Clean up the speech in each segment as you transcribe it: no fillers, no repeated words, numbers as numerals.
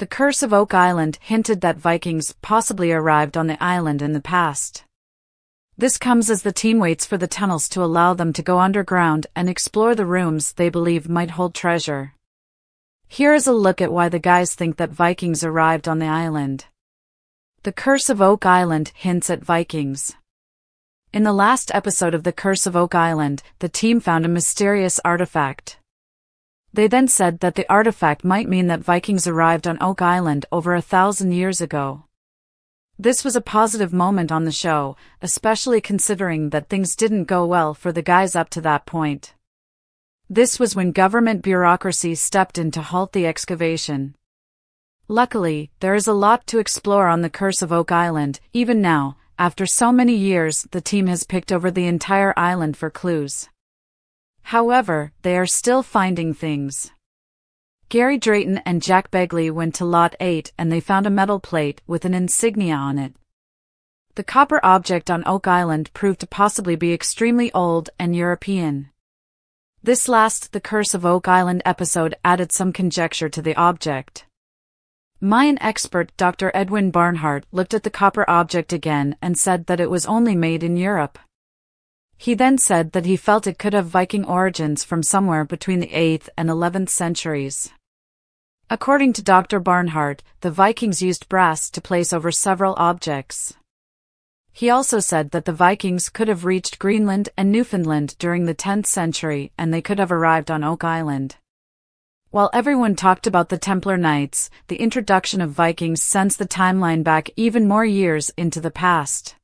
The Curse of Oak Island hinted that Vikings possibly arrived on the island in the past. This comes as the team waits for the tunnels to allow them to go underground and explore the rooms they believe might hold treasure. Here is a look at why the guys think that Vikings arrived on the island. The Curse of Oak Island hints at Vikings. In the last episode of The Curse of Oak Island, the team found a mysterious artifact. They then said that the artifact might mean that Vikings arrived on Oak Island over 1,000 years ago. This was a positive moment on the show, especially considering that things didn't go well for the guys up to that point. This was when government bureaucracy stepped in to halt the excavation. Luckily, there is a lot to explore on the Curse of Oak Island. Even now, after so many years, the team has picked over the entire island for clues. However, they are still finding things. Gary Drayton and Jack Begley went to Lot 8 and they found a metal plate with an insignia on it. The copper object on Oak Island proved to possibly be extremely old and European. This last The Curse of Oak Island episode added some conjecture to the object. Mayan expert Dr. Edwin Barnhart looked at the copper object again and said that it was only made in Europe. He then said that he felt it could have Viking origins from somewhere between the 8th and 11th centuries. According to Dr. Barnhart, the Vikings used brass to place over several objects. He also said that the Vikings could have reached Greenland and Newfoundland during the 10th century and they could have arrived on Oak Island. While everyone talked about the Templar Knights, the introduction of Vikings sends the timeline back even more years into the past.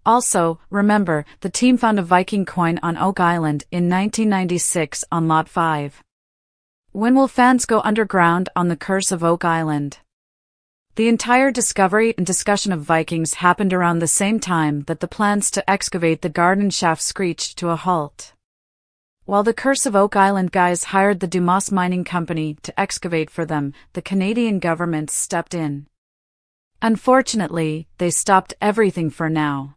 Also, remember, the team found a Viking coin on Oak Island in 1996 on Lot 5. When will fans go underground on the Curse of Oak Island? The entire discovery and discussion of Vikings happened around the same time that the plans to excavate the garden shaft screeched to a halt. While the Curse of Oak Island guys hired the Dumas Mining Company to excavate for them, the Canadian government stepped in. Unfortunately, they stopped everything for now.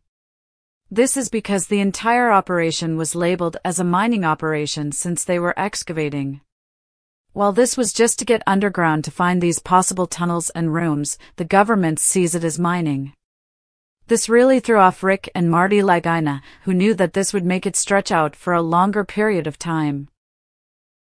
This is because the entire operation was labeled as a mining operation since they were excavating. While this was just to get underground to find these possible tunnels and rooms, the government sees it as mining. This really threw off Rick and Marty Lagina, who knew that this would make it stretch out for a longer period of time.